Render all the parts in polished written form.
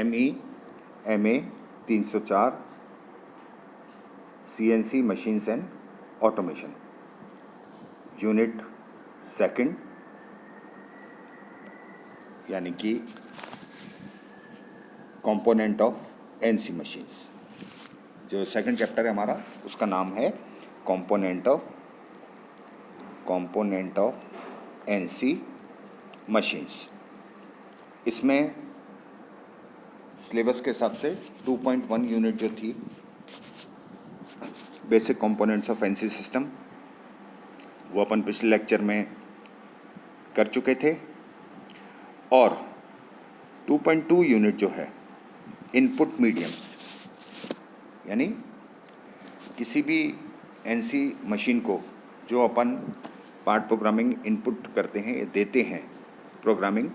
ME MA 304 CNC machines and automation, unit second, यानी कि component of NC machines. जो second chapter है हमारा, उसका नाम है कंपोनेंट ऑफ NC मशीन्स। इसमें सिलेबस के हिसाब से 2.1 यूनिट जो थी basic components of NC system, वो अपन पिछले लेक्चर में कर चुके थे। और 2.2 यूनिट जो है इनपुट मीडियम्स, यानी किसी भी NC मशीन को जो अपन पार्ट प्रोग्रामिंग इनपुट करते हैं या देते हैं प्रोग्रामिंग,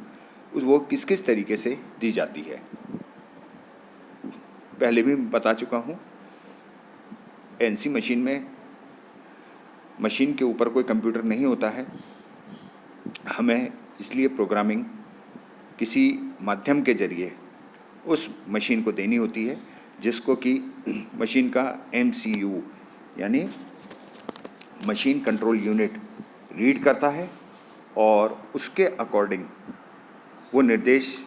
वो किस किस तरीके से दी जाती है, पहले भी बता चुका हूँ। NC मशीन में मशीन के ऊपर कोई कंप्यूटर नहीं होता है, हमें इसलिए प्रोग्रामिंग किसी माध्यम के जरिए उस मशीन को देनी होती है, जिसको कि मशीन का MCU यानी मशीन कंट्रोल यूनिट रीड करता है और उसके अकॉर्डिंग वो निर्देश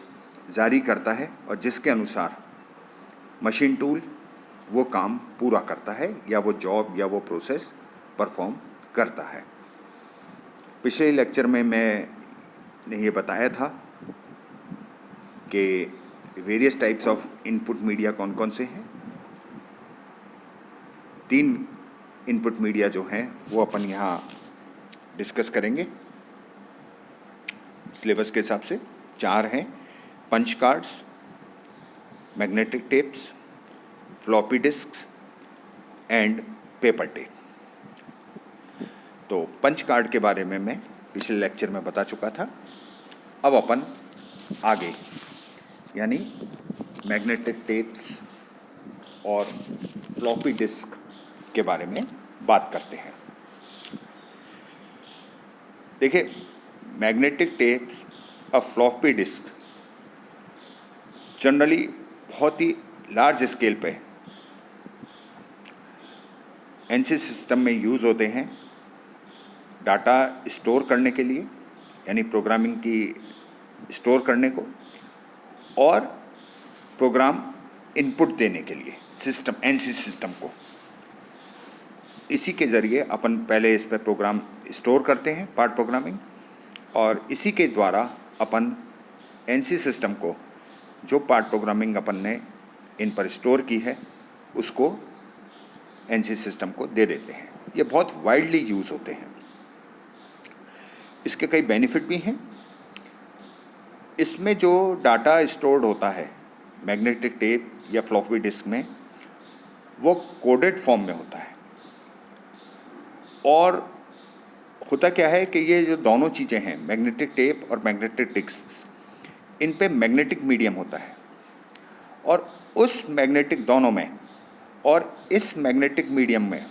जारी करता है, और जिसके अनुसार मशीन टूल वो काम पूरा करता है या वो जॉब या वो प्रोसेस परफॉर्म करता है। पिछले लेक्चर में मैंने ये बताया था कि various types of input media कौन कौन से हैं। 3 इनपुट मीडिया जो हैं वो अपन यहाँ डिस्कस करेंगे सिलेबस के हिसाब से। 4 हैं: punch cards, magnetic tapes, floppy disks and paper tape. तो पंच कार्ड के बारे में मैं पिछले लेक्चर में बता चुका था। अब अपन आगे यानी मैग्नेटिक टेप्स और फ्लॉपी डिस्क के बारे में बात करते हैं। देखिए, मैग्नेटिक टेप्स और फ्लॉपी डिस्क जनरली बहुत ही लार्ज स्केल पे NC सिस्टम में यूज़ होते हैं डाटा स्टोर करने के लिए, यानी प्रोग्रामिंग की स्टोर करने को, और प्रोग्राम इनपुट देने के लिए सिस्टम NC सिस्टम को। इसी के ज़रिए अपन पहले इस पर प्रोग्राम स्टोर करते हैं, पार्ट प्रोग्रामिंग, और इसी के द्वारा अपन NC सिस्टम को जो पार्ट प्रोग्रामिंग अपन ने इन पर स्टोर की है उसको NC सिस्टम को दे देते हैं। ये बहुत वाइडली यूज़ होते हैं। इसके कई बेनिफिट भी हैं। इसमें जो डाटा स्टोर्ड होता है मैग्नेटिक टेप या फ्लॉपी डिस्क में, वो कोडेड फॉर्म में होता है। और होता क्या है कि ये जो दोनों चीज़ें हैं, मैग्नेटिक टेप और मैग्नेटिक डिस्क, इन पे मैग्नेटिक मीडियम होता है, और उस मैग्नेटिक दोनों में और इस मैग्नेटिक मीडियम में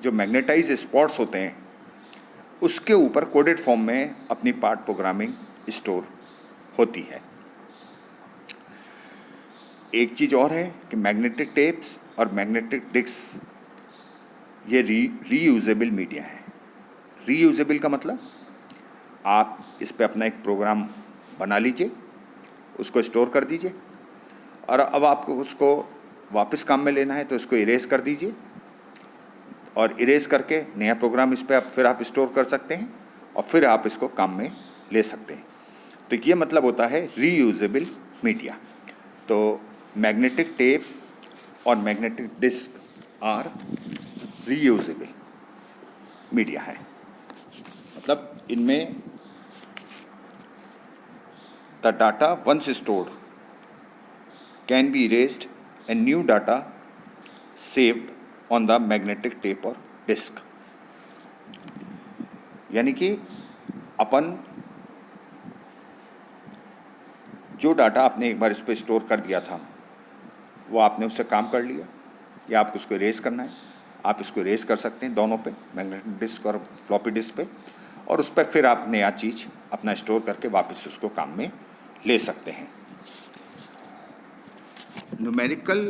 जो मैग्नेटाइज स्पॉट्स होते हैं, उसके ऊपर कोडेड फॉर्म में अपनी पार्ट प्रोग्रामिंग स्टोर होती है। एक चीज़ और है कि मैग्नेटिक टेप्स और मैग्नेटिक डिस्क ये रीयूजेबल मीडिया है। रीयूजेबल का मतलब आप इस पे अपना एक प्रोग्राम बना लीजिए, उसको स्टोर कर दीजिए, और अब आपको उसको वापस काम में लेना है तो इसको इरेज कर दीजिए, और इरेज करके नया प्रोग्राम इस पर फिर आप स्टोर कर सकते हैं, और फिर आप इसको काम में ले सकते हैं। तो ये मतलब होता है रीयूजेबल मीडिया। तो मैग्नेटिक टेप और magnetic disk are reusable media है। मतलब इनमें the data once stored can be erased and new data saved on the magnetic tape और डिस्क। यानी कि अपन जो डाटा आपने एक बार इस पर स्टोर कर दिया था, वो आपने उससे काम कर लिया, या आपको उसको इरेज करना है, आप इसको इरेज कर सकते हैं दोनों पे, मैग्नेटिक डिस्क और फ्लॉपी डिस्क पे, और उस पर फिर आप नया चीज़ अपना स्टोर करके वापस उसको काम में ले सकते हैं। न्यूमेरिकल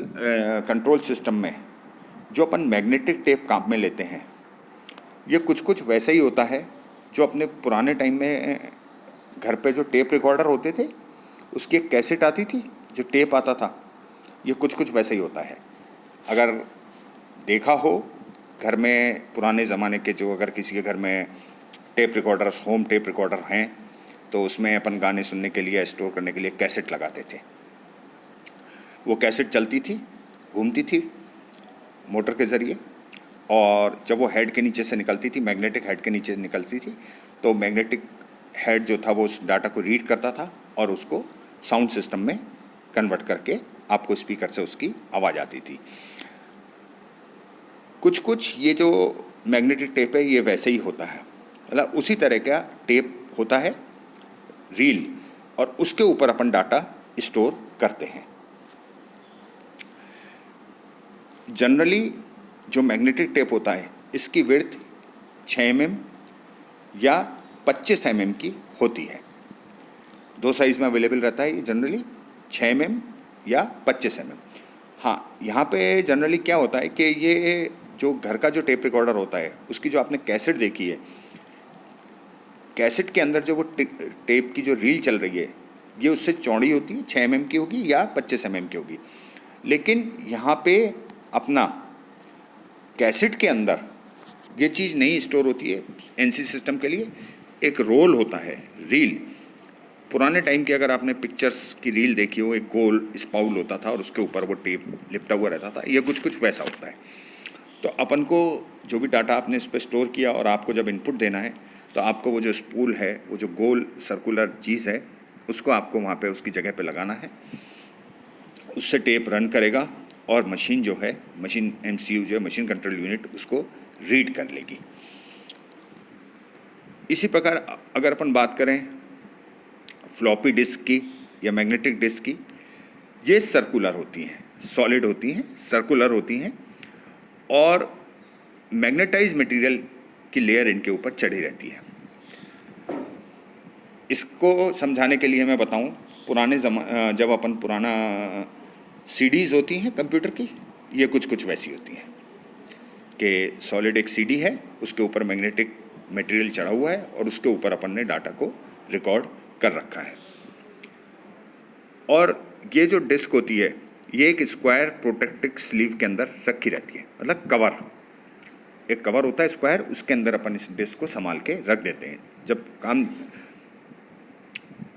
कंट्रोल सिस्टम में जो अपन मैग्नेटिक टेप काम में लेते हैं, ये कुछ कुछ वैसा ही होता है जो अपने पुराने टाइम में घर पे जो टेप रिकॉर्डर होते थे उसकी एक कैसेट आती थी, जो टेप आता था, ये कुछ कुछ वैसा ही होता है। अगर देखा हो घर में पुराने ज़माने के, जो अगर किसी के घर में tape recorders, home tape recorder हैं, तो उसमें अपन गाने सुनने के लिए, स्टोर करने के लिए कैसेट लगाते थे। वो कैसेट चलती थी, घूमती थी मोटर के ज़रिए, और जब वो हेड के नीचे से निकलती थी, मैग्नेटिक हेड के नीचे से निकलती थी, तो मैग्नेटिक हेड जो था वो उस डाटा को रीड करता था और उसको साउंड सिस्टम में कन्वर्ट करके आपको स्पीकर से उसकी आवाज़ आती थी। कुछ कुछ ये जो मैग्नेटिक टेप है ये वैसे ही होता है, मतलब उसी तरह का टेप होता है रील, और उसके ऊपर अपन डाटा स्टोर करते हैं। जनरली जो मैग्नेटिक टेप होता है इसकी विड्थ 6 mm या 25 mm की होती है। दो साइज़ में अवेलेबल रहता है ये, जनरली 6 mm या 25 mm। हाँ, यहाँ पे जनरली क्या होता है कि ये जो घर का जो टेप रिकॉर्डर होता है उसकी जो आपने कैसेट देखी है, कैसेट के अंदर जो वो टेप की जो रील चल रही है ये उससे चौड़ी होती है, 6 mm की होगी या 25 mm की होगी। लेकिन यहाँ पे अपना कैसेट के अंदर ये चीज़ नहीं स्टोर होती है। एनसी सिस्टम के लिए एक रोल होता है, रील। पुराने टाइम की अगर आपने पिक्चर्स की रील देखी हो, एक गोल स्पाउल होता था और उसके ऊपर वो टेप लिपटा हुआ रहता था, ये कुछ कुछ वैसा होता है। तो अपन को जो भी डाटा आपने इस पर स्टोर किया और आपको जब इनपुट देना है, तो आपको वो जो स्पूल है, वो जो गोल सर्कुलर चीज़ है, उसको आपको वहाँ पे उसकी जगह पे लगाना है। उससे टेप रन करेगा और मशीन जो है, मशीन एमसीयू जो है, मशीन कंट्रोल यूनिट, उसको रीड कर लेगी। इसी प्रकार अगर अपन बात करें फ्लॉपी डिस्क की या मैग्नेटिक डिस्क की, ये सर्कुलर होती हैं, सॉलिड होती हैं, सर्कुलर होती हैं, और मैग्नेटाइज मटेरियल की लेयर इनके ऊपर चढ़ी रहती है। इसको समझाने के लिए मैं बताऊं, पुराने जब अपन पुराना सीडीज़ होती हैं कंप्यूटर की, ये कुछ कुछ वैसी होती हैं कि सॉलिड एक सीडी है, उसके ऊपर मैग्नेटिक मटेरियल चढ़ा हुआ है और उसके ऊपर अपन ने डाटा को रिकॉर्ड कर रखा है। और ये जो डिस्क होती है ये एक स्क्वायर प्रोटेक्टिव स्लीव के अंदर रखी रहती है, मतलब कवर, एक कवर होता है स्क्वायर, उसके अंदर अपन इस डिस्क को संभाल के रख देते हैं। जब काम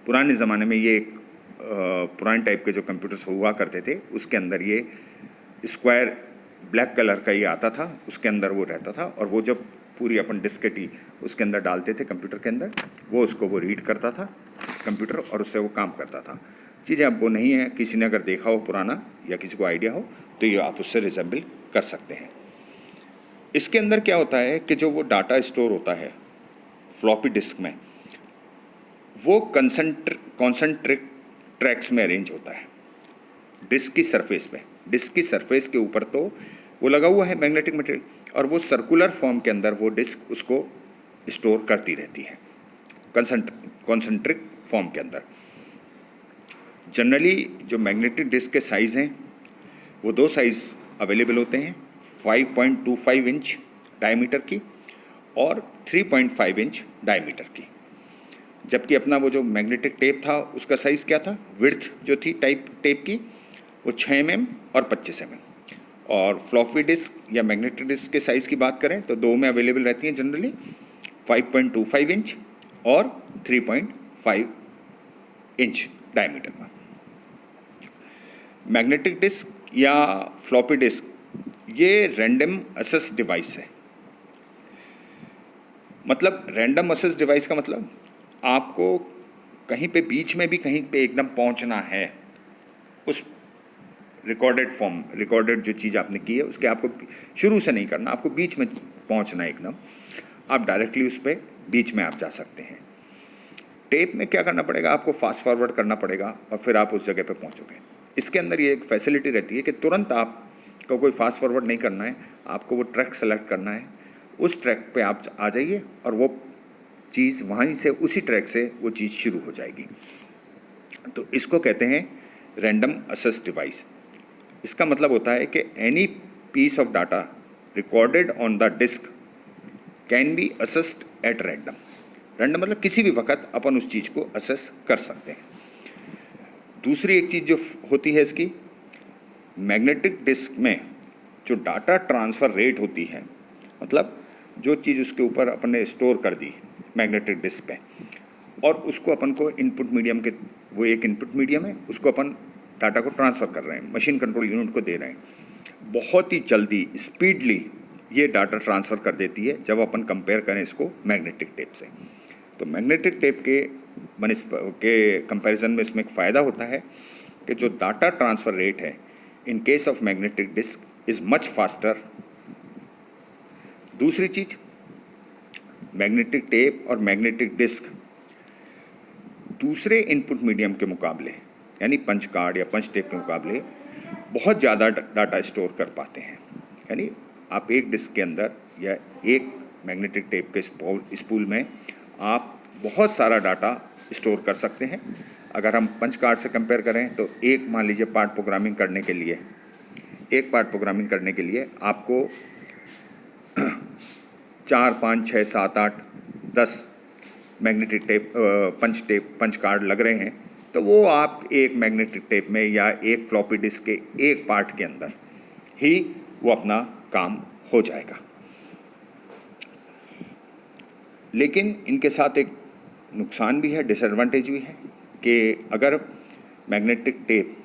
पुराने ज़माने में ये एक पुराने टाइप के जो कंप्यूटर्स हुआ करते थे, उसके अंदर ये स्क्वायर ब्लैक कलर का ये आता था, उसके अंदर वो रहता था, और वो जब पूरी अपन डिस्केटी उसके अंदर डालते थे कंप्यूटर के अंदर, वो उसको वो रीड करता था कंप्यूटर और उससे वो काम करता था। चीज़ें अब वो नहीं है, किसी ने अगर देखा हो पुराना या किसी को आइडिया हो तो ये आप उससे रिजेंबल कर सकते हैं। इसके अंदर क्या होता है कि जो वो डाटा स्टोर होता है फ्लॉपी डिस्क में, वो कॉन्सेंट्रिक ट्रैक्स में अरेंज होता है डिस्क की सरफेस पे। डिस्क की सरफेस के ऊपर तो वो लगा हुआ है मैग्नेटिक मटेरियल, और वो सर्कुलर फॉर्म के अंदर वो डिस्क उसको स्टोर करती रहती है कॉन्सेंट्रिक फॉर्म के अंदर। जनरली जो मैग्नेटिक डिस्क के साइज़ हैं वो दो साइज़ अवेलेबल होते हैं, 5.25 इंच डायमीटर की और 3.5 इंच डायमीटर की। जबकि अपना वो जो मैग्नेटिक टेप था उसका साइज़ क्या था, विड्थ जो थी टेप की, वो 6 mm और 25 mm। और फ्लॉपी डिस्क या मैग्नेटिक डिस्क के साइज़ की बात करें तो दो में अवेलेबल रहती हैं जनरली, 5.25 इंच और 3.5 इंच डायमीटर में। मैग्नेटिक डिस्क या फ्लॉपी डिस्क ये रैंडम एक्सेस डिवाइस है। मतलब रैंडम एक्सेस डिवाइस का मतलब आपको कहीं पे बीच में भी कहीं पे एकदम पहुंचना है, उस रिकॉर्डेड जो चीज़ आपने की है उसके आपको शुरू से नहीं करना, आपको बीच में पहुंचना है एकदम, आप डायरेक्टली उस पर बीच में आप जा सकते हैं। टेप में क्या करना पड़ेगा, आपको फास्ट फॉरवर्ड करना पड़ेगा और फिर आप उस जगह पे पहुंचोगे। इसके अंदर ये एक फैसिलिटी रहती है कि तुरंत आपको कोई फास्ट फॉरवर्ड नहीं करना है, आपको वो ट्रैक सेलेक्ट करना है, उस ट्रैक पे आप आ जाइए और वो चीज़ वहीं से, उसी ट्रैक से वो चीज़ शुरू हो जाएगी। तो इसको कहते हैं रैंडम एक्सेस डिवाइस। इसका मतलब होता है कि any piece of data recorded on the disk can be accessed at random. Random मतलब किसी भी वक्त अपन उस चीज़ को असेस कर सकते हैं। दूसरी एक चीज़ जो होती है इसकी, मैग्नेटिक डिस्क में जो डाटा ट्रांसफ़र रेट होती है, मतलब जो चीज़ उसके ऊपर अपन ने स्टोर कर दी मैग्नेटिक डिस्क पे, और उसको अपन को इनपुट मीडियम के, वो एक इनपुट मीडियम है, उसको अपन डाटा को ट्रांसफ़र कर रहे हैं, मशीन कंट्रोल यूनिट को दे रहे हैं, बहुत ही जल्दी स्पीडली ये डाटा ट्रांसफ़र कर देती है जब अपन कंपेयर करें इसको मैग्नेटिक टेप से। तो मैग्नेटिक टेप के कंपैरिजन में इसमें एक फ़ायदा होता है कि जो डाटा ट्रांसफ़र रेट है in case of magnetic disk is much faster. दूसरी चीज़, मैग्नेटिक टेप और मैग्नेटिक डिस्क दूसरे इनपुट मीडियम के मुकाबले, यानी पंच कार्ड या पंच टेप के मुकाबले बहुत ज़्यादा डाटा स्टोर कर पाते हैं। यानी आप एक डिस्क के अंदर या एक मैग्नेटिक टेप के स्पूल में आप बहुत सारा डाटा स्टोर कर सकते हैं। अगर हम पंच कार्ड से कंपेयर करें तो एक, मान लीजिए, पार्ट प्रोग्रामिंग करने के लिए आपको 4, 5, 6, 7, 8, 10 मैग्नेटिक टेप पंच कार्ड लग रहे हैं, तो वो आप एक मैग्नेटिक टेप में या एक फ्लॉपी डिस्क के एक पार्ट के अंदर ही वो अपना काम हो जाएगा। लेकिन इनके साथ एक नुकसान भी है, डिसएडवांटेज भी है, कि अगर मैग्नेटिक टेप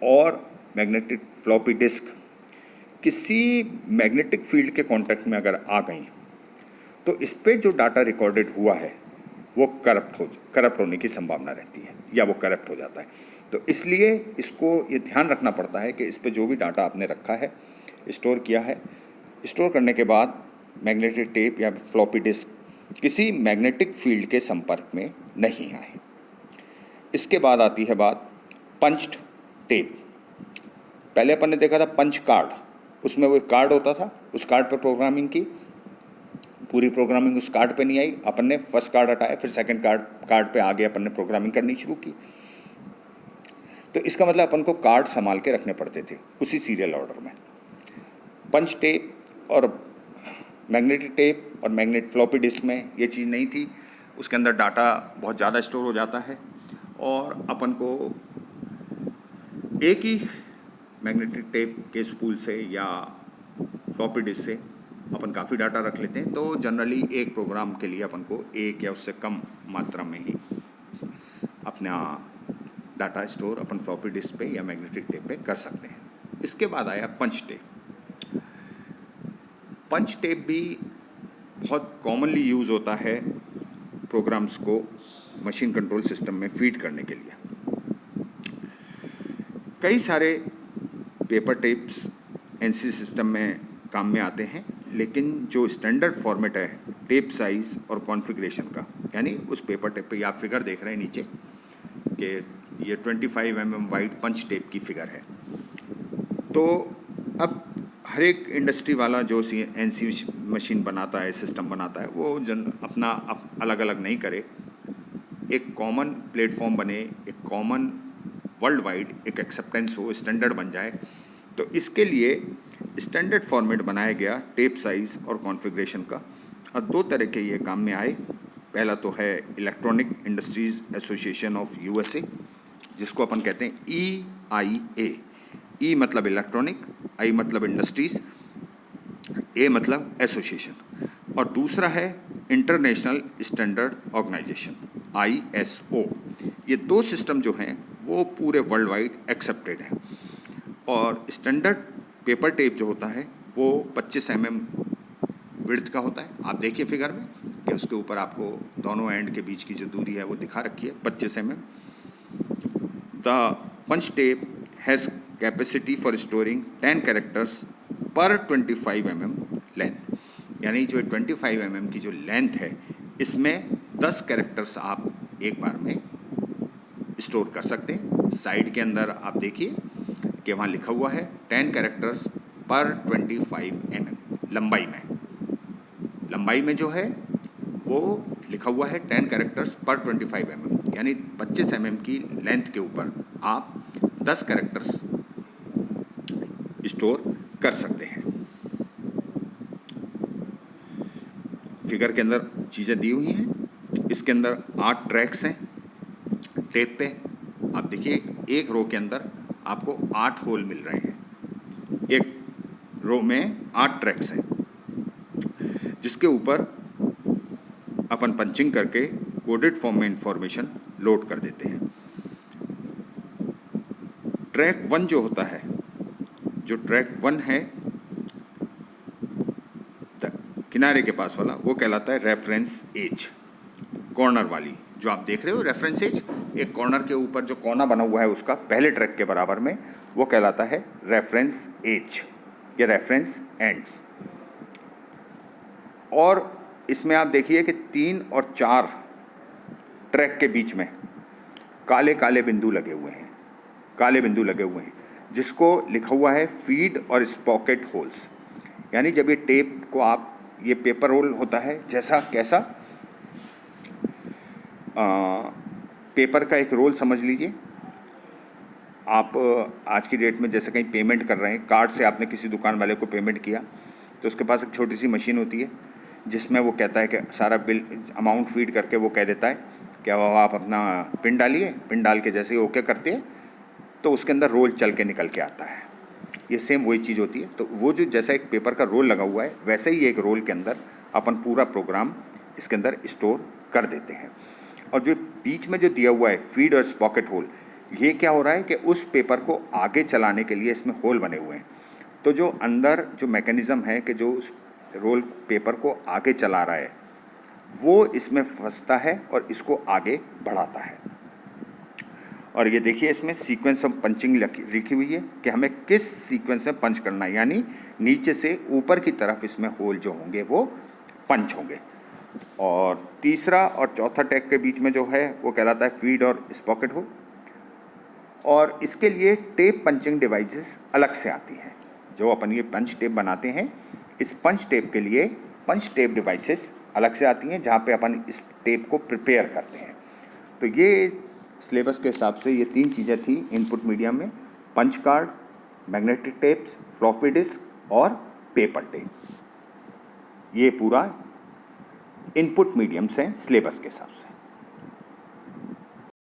और मैग्नेटिक फ्लॉपी डिस्क किसी मैग्नेटिक फील्ड के कांटेक्ट में अगर आ गई तो इस पे जो डाटा रिकॉर्डेड हुआ है वो करप्ट होने की संभावना रहती है, या वो करप्ट हो जाता है। तो इसलिए इसको ये ध्यान रखना पड़ता है कि इस पे जो भी डाटा आपने रखा है, स्टोर किया है, स्टोर करने के बाद मैग्नेटिक टेप या फ्लॉपी डिस्क किसी मैग्नेटिक फील्ड के संपर्क में नहीं आए। इसके बाद आती है बात पंच्ड टेप। पहले अपन ने देखा था पंच कार्ड, उसमें वो एक कार्ड होता था, उस कार्ड पर प्रोग्रामिंग की, पूरी प्रोग्रामिंग उस कार्ड पे नहीं आई, अपन ने फर्स्ट कार्ड हटाया, फिर सेकंड कार्ड पे आगे अपन ने प्रोग्रामिंग करनी शुरू की। तो इसका मतलब अपन को कार्ड संभाल के रखने पड़ते थे उसी सीरियल ऑर्डर में। पंच टेप और मैग्नेटिक टेप और मैग्नेट फ्लॉपी डिस्क में ये चीज़ नहीं थी, उसके अंदर डाटा बहुत ज़्यादा स्टोर हो जाता है और अपन को एक ही मैग्नेटिक टेप के स्पूल से या फ्लॉपी डिस्क से अपन काफ़ी डाटा रख लेते हैं। तो जनरली एक प्रोग्राम के लिए अपन को एक या उससे कम मात्रा में ही अपना डाटा स्टोर अपन फ्लॉपी डिस्क पे या मैग्नेटिक टेप पे कर सकते हैं। इसके बाद आया पंच टेप। पंच टेप भी बहुत कॉमनली यूज़ होता है प्रोग्राम्स को मशीन कंट्रोल सिस्टम में फीड करने के लिए। कई सारे पेपर टेप्स एनसी सिस्टम में काम में आते हैं, लेकिन जो स्टैंडर्ड फॉर्मेट है टेप साइज़ और कॉन्फ़िगरेशन का, यानी उस पेपर टेप पे आप फिगर देख रहे हैं नीचे कि ये 25 mm वाइड पंच टेप की फिगर है। तो अब हर एक इंडस्ट्री वाला जो एनसी मशीन बनाता है, सिस्टम बनाता है, वो अपना अलग अलग नहीं करे, एक कॉमन प्लेटफॉर्म बने, एक कॉमन वर्ल्ड वाइड एक एक्सेप्टेंस हो, स्टैंडर्ड बन जाए। तो इसके लिए स्टैंडर्ड फॉर्मेट बनाया गया टेप साइज़ और कॉन्फ़िगरेशन का, और दो तरह के ये काम में आए। पहला तो है electronic industries association of USA, जिसको अपन कहते हैं EIA। ई मतलब इलेक्ट्रॉनिक, आई मतलब इंडस्ट्रीज़, ए मतलब एसोसिएशन। और दूसरा है इंटरनेशनल स्टैंडर्ड ऑर्गेनाइजेशन ISO। ये दो सिस्टम जो हैं वो पूरे वर्ल्ड वाइड एक्सेप्टेड है। और स्टैंडर्ड पेपर टेप जो होता है वो 25 mm विड्थ का होता है। आप देखिए फिगर में कि उसके ऊपर आपको दोनों एंड के बीच की जो दूरी है वो दिखा रखी है, 25 mm। The punch tape has capacity for storing 10 characters per 25 mm length, यानी जो 25 mm की जो लेंथ है इसमें 10 कैरेक्टर्स आप एक बार में स्टोर कर सकते हैं। साइड के अंदर आप देखिए कि वहाँ लिखा हुआ है 10 कैरेक्टर्स पर 25 mm लंबाई में जो है वो लिखा हुआ है 10 कैरेक्टर्स पर 25 mm, यानी 25 mm की लेंथ के ऊपर आप 10 कैरेक्टर्स स्टोर कर सकते हैं। फिगर के अंदर चीज़ें दी हुई हैं। इसके अंदर 8 ट्रैक्स हैं टेप पे। आप देखिए एक रो के अंदर आपको 8 होल मिल रहे हैं। एक रो में 8 ट्रैक्स हैं जिसके ऊपर अपन पंचिंग करके कोडेड फॉर्म में इंफॉर्मेशन लोड कर देते हैं। ट्रैक 1 जो होता है, जो ट्रैक 1 है किनारे के पास वाला, वो कहलाता है रेफरेंस एज। कॉर्नर वाली जो आप देख रहे हो रेफरेंस एज, एक कॉर्नर के ऊपर जो कोना बना हुआ है उसका पहले ट्रैक के बराबर में, वो कहलाता है रेफरेंस एज या रेफरेंस एंड्स। और इसमें आप देखिए कि 3 और 4 ट्रैक के बीच में काले काले बिंदु लगे हुए हैं, काले बिंदु लगे हुए हैं जिसको लिखा हुआ है फीड और स्पॉकेट होल्स। यानी जब ये टेप को आप, ये पेपर रोल होता है जैसा कैसा, पेपर का एक रोल समझ लीजिए। आप आज की डेट में जैसे कहीं पेमेंट कर रहे हैं, कार्ड से आपने किसी दुकान वाले को पेमेंट किया तो उसके पास एक छोटी सी मशीन होती है जिसमें वो कहता है कि सारा बिल अमाउंट फीड करके वो कह देता है क्या वो आप अपना पिन डालिए, पिन डाल के जैसे ही ओके करते हैं तो उसके अंदर रोल चल के निकल के आता है। ये सेम वही चीज़ होती है। तो वो जो जैसा एक पेपर का रोल लगा हुआ है वैसे ही एक रोल के अंदर अपन पूरा प्रोग्राम इसके अंदर स्टोर कर देते हैं। और जो बीच में जो दिया हुआ है फीड और स्पॉकेट होल, ये क्या हो रहा है कि उस पेपर को आगे चलाने के लिए इसमें होल बने हुए हैं। तो जो अंदर जो मैकेनिज़्म है कि जो उस रोल पेपर को आगे चला रहा है वो इसमें फंसता है और इसको आगे बढ़ाता है। और ये देखिए इसमें सीक्वेंस ऑफ पंचिंग लिखी हुई है कि हमें किस सीक्वेंस में पंच करना है, यानी नीचे से ऊपर की तरफ इसमें होल जो होंगे वो पंच होंगे। और तीसरा और चौथा टैग के बीच में जो है वो कहलाता है फीड और स्पॉकेट होल। और इसके लिए टेप पंचिंग डिवाइसेस अलग से आती हैं। जो अपन ये पंच टेप बनाते हैं, इस पंच टेप के लिए पंच टेप डिवाइसेस अलग से आती हैं जहाँ पे अपन इस टेप को प्रिपेयर करते हैं। तो ये सिलेबस के हिसाब से ये 3 चीज़ें थी इनपुट मीडियम में: punch card, magnetic tapes, floppy disk और पेपर टेप। ये पूरा इनपुट मीडियम्स हैं सिलेबस के हिसाब से।